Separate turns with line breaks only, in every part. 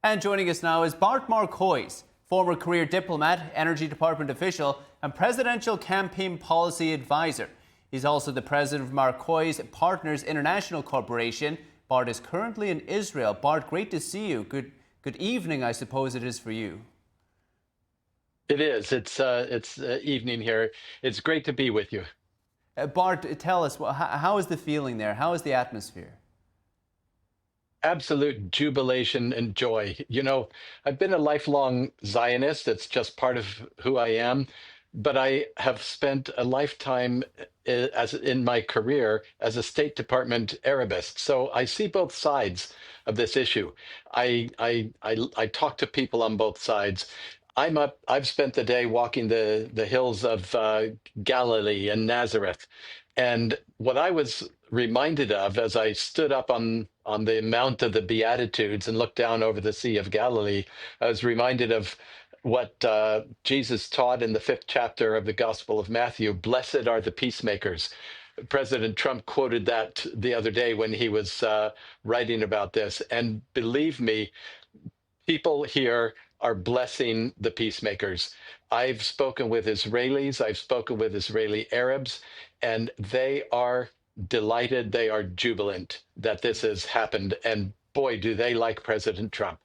And joining us now is Bart Marcois, former career diplomat, Energy Department official, and presidential campaign policy advisor. He's also the president of Marcois Partners International Corporation. Bart is currently in Israel. Bart, great to see you. Good evening, I suppose it is for you.
It is. It's evening here. It's great to be with you.
Bart, tell us, how is the feeling there? How is the atmosphere?
Absolute jubilation and joy. I've been a lifelong Zionist. It's just part of who I am. But I have spent a lifetime as in my career as a State Department Arabist. So I see both sides of this issue. I talk to people on both sides. I've spent the day walking the hills of Galilee and Nazareth. And what I was reminded of as I stood up on the Mount of the Beatitudes and looked down over the Sea of Galilee, I was reminded of what Jesus taught in the 5th chapter of the Gospel of Matthew. Blessed are the peacemakers. President Trump quoted that the other day when he was writing about this. And believe me, people here are blessing the peacemakers. I've spoken with Israelis, I've spoken with Israeli Arabs, and they are delighted, they are jubilant that this has happened. And boy, do they like President Trump.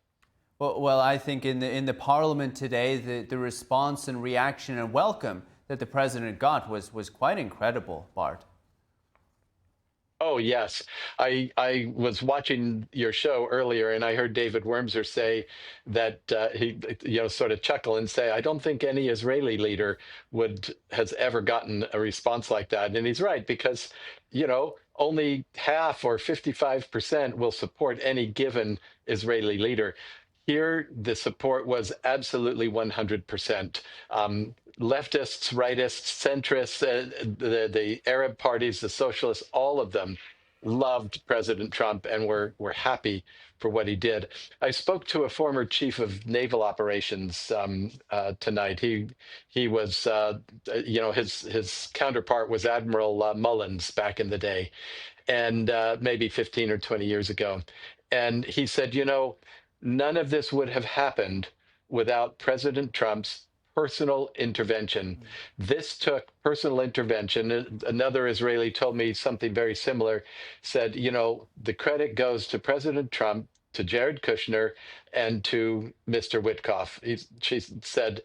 Well, I think in the Parliament today, the response and reaction and welcome that the president got was quite incredible, Bart.
Oh, yes. I was watching your show earlier and I heard David Wormser say that he, sort of chuckle and say, I don't think any Israeli leader has ever gotten a response like that. And he's right, because, only half or 55% will support any given Israeli leader. Here, the support was absolutely 100%. Leftists, rightists, centrists, the Arab parties, the socialists, all of them loved President Trump and were happy for what he did. I spoke to a former chief of naval operations tonight. He was, his counterpart was Admiral Mullins back in the day, and maybe 15 or 20 years ago. And he said, none of this would have happened without President Trump's personal intervention. This took personal intervention. Another Israeli told me something very similar, said, the credit goes to President Trump, to Jared Kushner, and to Mr. Witkoff. She said,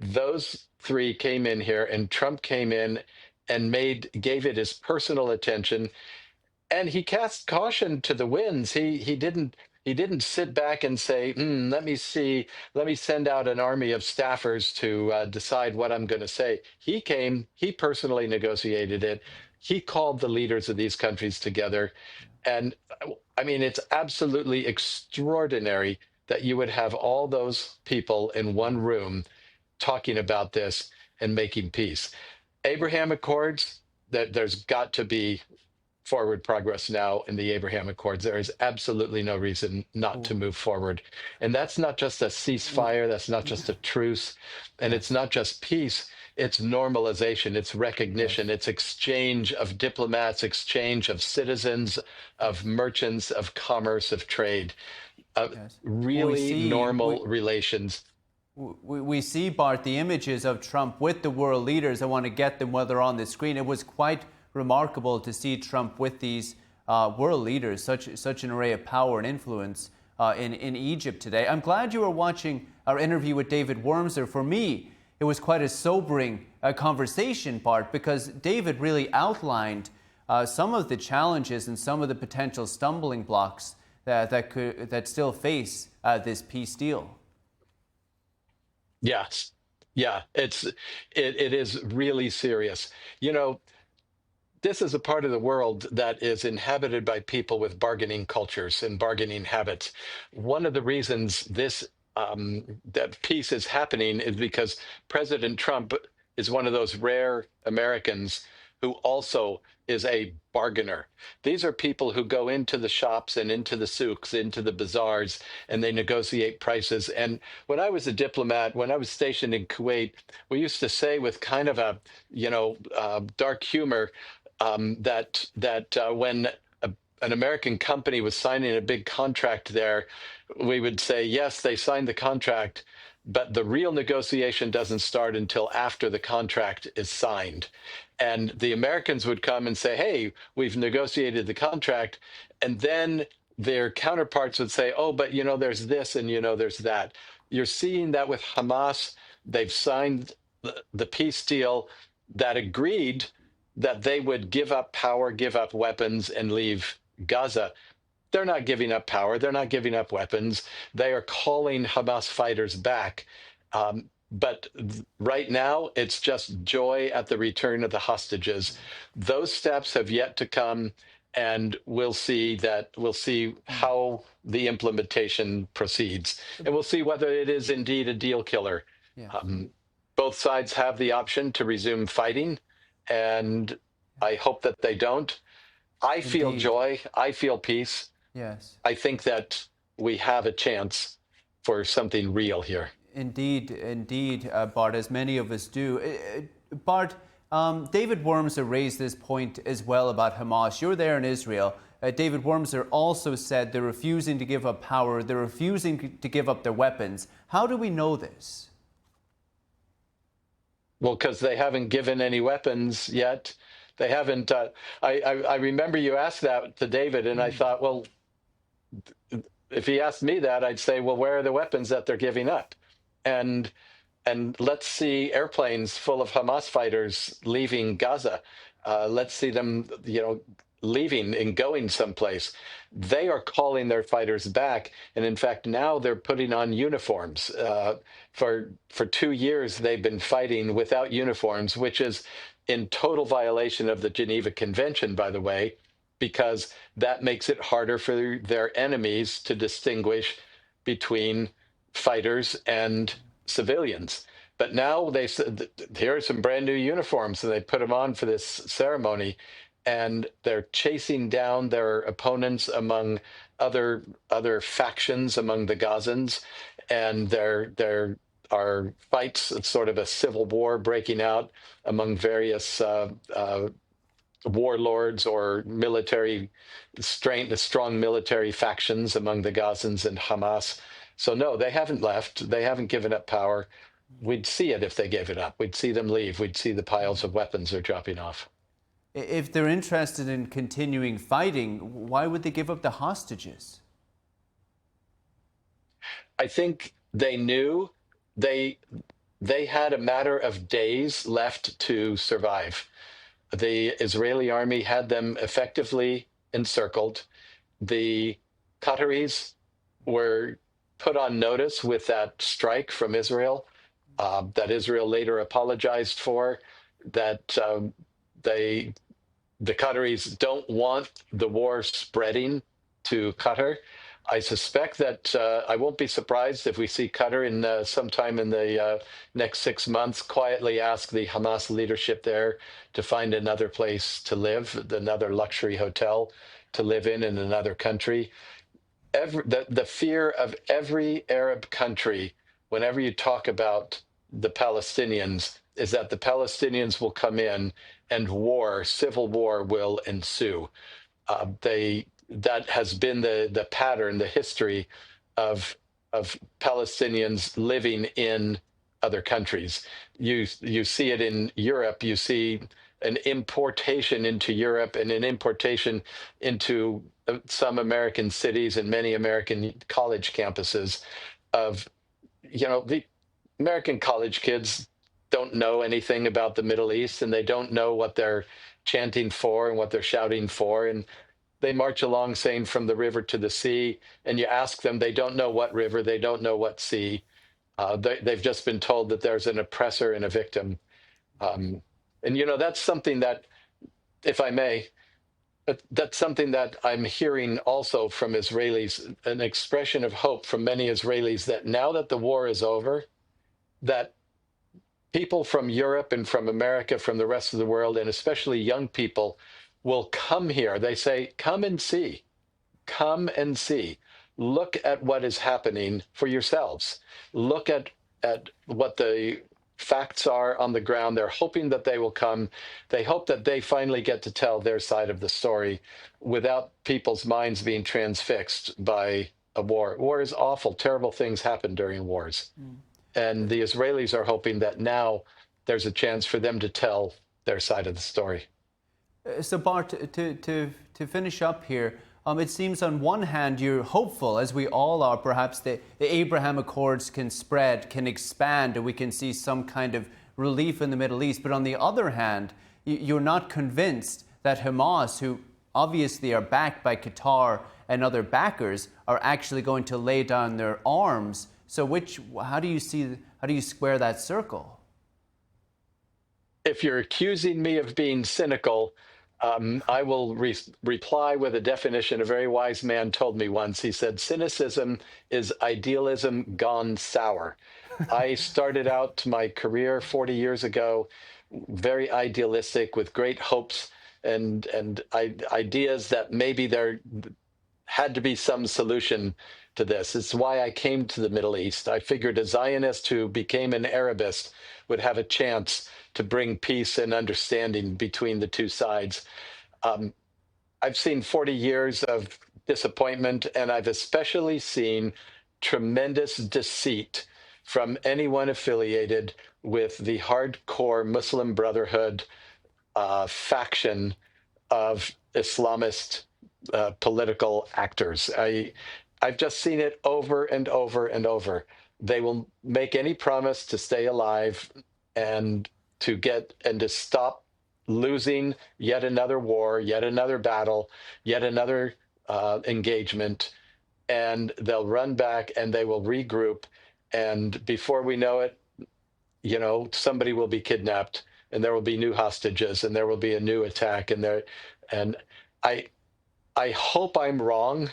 those three came in here and Trump came in and gave it his personal attention. And he cast caution to the winds. He didn't sit back and say, let me send out an army of staffers to decide what I'm going to say. He personally negotiated it. He called the leaders of these countries together. And I mean, it's absolutely extraordinary that you would have all those people in one room talking about this and making peace. Abraham Accords, there's got to be forward progress now in the Abraham Accords. There is absolutely no reason not to move forward. And that's not just a ceasefire, that's not just a truce, and it's not just peace, it's normalization, it's recognition, it's exchange of diplomats, exchange of citizens, of merchants, of commerce, of trade, really normal relations.
We see, Bart, the images of Trump with the world leaders. I want to get them while they're on the screen. It was quite remarkable to see Trump with these world leaders, such an array of power and influence in Egypt today. I'm glad you were watching our interview with David Wormser. For me, it was quite a sobering conversation, Bart, because David really outlined some of the challenges and some of the potential stumbling blocks that still face this peace deal.
Yes, yeah, it is really serious. This is a part of the world that is inhabited by people with bargaining cultures and bargaining habits. One of the reasons that peace is happening is because President Trump is one of those rare Americans who also is a bargainer. These are people who go into the shops and into the souks, into the bazaars, and they negotiate prices. And when I was a diplomat, when I was stationed in Kuwait, we used to say with kind of a, dark humor, that when an American company was signing a big contract there, we would say, yes, they signed the contract, but the real negotiation doesn't start until after the contract is signed. And the Americans would come and say, hey, we've negotiated the contract. And then their counterparts would say, oh, but there's this and there's that. You're seeing that with Hamas. They've signed the peace deal that agreed that they would give up power, give up weapons, and leave Gaza. They're not giving up power. They're not giving up weapons. They are calling Hamas fighters back. But right now, it's just joy at the return of the hostages. Those steps have yet to come, and we'll see
Mm.
how the implementation proceeds, and we'll see whether it is indeed a deal killer.
Yeah.
Um, Both sides have the option to resume fighting, and I hope that they don't. I feel
Indeed.
joy. I feel peace.
Yes.
I think that we have a chance for something real here.
Indeed, indeed, Bart, as many of us do. Bart, David Wormser raised this point as well about Hamas. You're there in Israel. David Wormser also said they're refusing to give up power, they're refusing to give up their weapons. How do we know this?
Well, because they haven't given any weapons yet. They haven't. I remember you asked that to David, and I
Mm.
thought, well, if he asked me that, I'd say, well, where are the weapons that they're giving up? And let's see airplanes full of Hamas fighters leaving Gaza. Let's see them, leaving and going someplace. They are calling their fighters back, and in fact, now they're putting on uniforms. For 2 years, they've been fighting without uniforms, which is in total violation of the Geneva Convention, by the way, because that makes it harder for their enemies to distinguish between fighters and civilians. But now they said, here are some brand new uniforms, and they put them on for this ceremony, and they're chasing down their opponents among other factions among the Gazans, and there are fights, sort of a civil war breaking out among various warlords or strong military factions among the Gazans and Hamas. So no, they haven't left. They haven't given up power. We'd see it if they gave it up. We'd see them leave. We'd see the piles of weapons they're dropping off.
If they're interested in continuing fighting, why would they give up the hostages?
I think they knew they they had a matter of days left to survive. The Israeli army had them effectively encircled. The Qataris were put on notice with that strike from Israel, that Israel later apologized for. That they the Qataris don't want the war spreading to Qatar. I suspect that I won't be surprised if we see Qatar in sometime in the next 6 months quietly ask the Hamas leadership there to find another place to live, another luxury hotel to live in another country. The fear of every Arab country, whenever you talk about the Palestinians, is that the Palestinians will come in and civil war will ensue. That has been the pattern, the history of Palestinians living in other countries. You see it in Europe. You see an importation into Europe and an importation into some American cities and many American college campuses of the American college kids don't know anything about the Middle East, and they don't know what they're chanting for and what they're shouting for, and they march along saying from the river to the sea, and you ask them, they don't know what river, they don't know what sea. They've just been told that there's an oppressor and a victim. And that's something that, if I may, that's something that I'm hearing also from Israelis, an expression of hope from many Israelis that now that the war is over, that people from Europe and from America, from the rest of the world, and especially young people, will come here. They say, come and see. Come and see. Look at what is happening for yourselves. Look at what the facts are on the ground. They're hoping that they will come. They hope that they finally get to tell their side of the story without people's minds being transfixed by a war. War is awful. Terrible things happen during wars. And the Israelis are hoping that now there's a chance for them to tell their side of the story.
So Bart, to finish up here, it seems on one hand you're hopeful, as we all are, perhaps the Abraham Accords can spread, can expand, and we can see some kind of relief in the Middle East. But on the other hand, you're not convinced that Hamas, who obviously are backed by Qatar and other backers, are actually going to lay down their arms. So how do you square that circle?
If you're accusing me of being cynical, I will reply with a definition a very wise man told me once. He said, cynicism is idealism gone sour. I started out my career 40 years ago, very idealistic with great hopes and ideas that maybe there had to be some solution to this. It's why I came to the Middle East. I figured a Zionist who became an Arabist would have a chance to bring peace and understanding between the two sides. I've seen 40 years of disappointment, and I've especially seen tremendous deceit from anyone affiliated with the hardcore Muslim Brotherhood faction of Islamist political actors. I've just seen it over and over and over. They will make any promise to stay alive and to stop losing yet another war, yet another battle, yet another engagement, and they'll run back and they will regroup, and before we know it, somebody will be kidnapped and there will be new hostages and there will be a new attack, and I hope I'm wrong,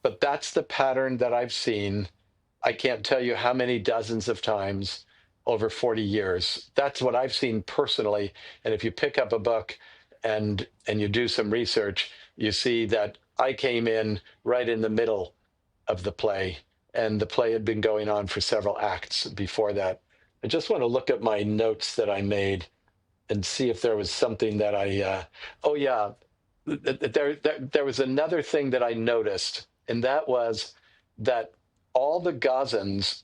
but that's the pattern that I've seen. I can't tell you how many dozens of times over 40 years. That's what I've seen personally. And if you pick up a book and you do some research, you see that I came in right in the middle of the play, and the play had been going on for several acts before that. I just want to look at my notes that I made and see if there was something that there was another thing that I noticed, and that was that all the Gazans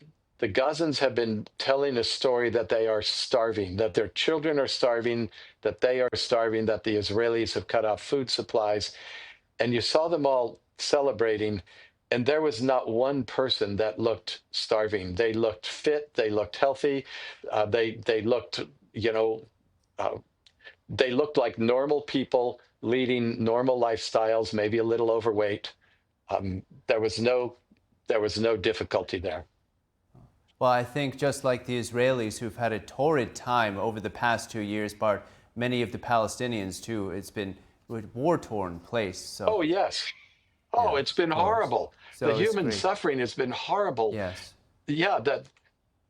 have been telling a story that they are starving, that their children are starving, that they are starving, that the Israelis have cut off food supplies. And you saw them all celebrating, and there was not one person that looked starving. They looked fit, they looked healthy, they looked, they looked like normal people leading normal lifestyles, maybe a little overweight. There was no difficulty there.
Well, I think just like the Israelis, who've had a torrid time over the past 2 years, Bart, many of the Palestinians too. It's been a war-torn place. So.
Oh yes. Oh,
Yeah,
it's been
of course.
horrible.
So
the
it's
human
great.
suffering has been horrible.
Yes.
Yeah, that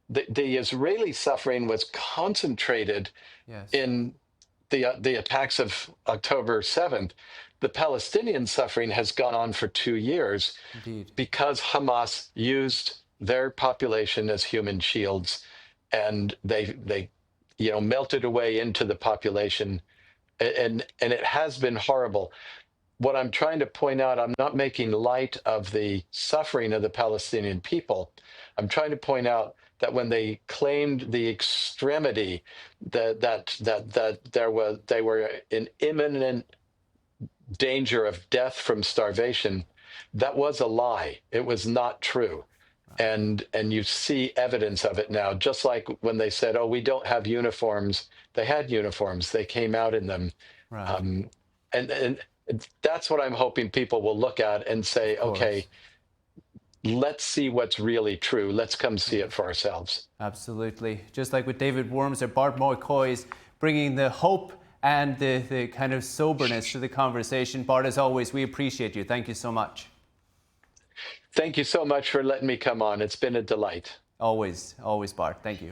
the Israeli suffering was concentrated
Yes.
in the attacks of October 7th. The Palestinian suffering has gone on for 2 years
Indeed.
because Hamas used their population as human shields, and they melted away into the population, and it has been horrible. What I'm trying to point out, I'm not making light of the suffering of the Palestinian people. I'm trying to point out that when they claimed the extremity, that they were in imminent danger of death from starvation, that was a lie. It was not true. And you see evidence of it now, just like when they said, "Oh, we don't have uniforms." They had uniforms. They came out in them.
Right.
And that's what I'm hoping people will look at and say,
Of course.
okay, let's see what's really true. Let's come see it for ourselves.
Absolutely. Just like with David Worms or Bart Marcois, bringing the hope and the kind of soberness to the conversation. Bart, as always, we appreciate you. Thank you so much.
Thank you so much for letting me come on. It's been a delight.
Always, Bart. Thank you.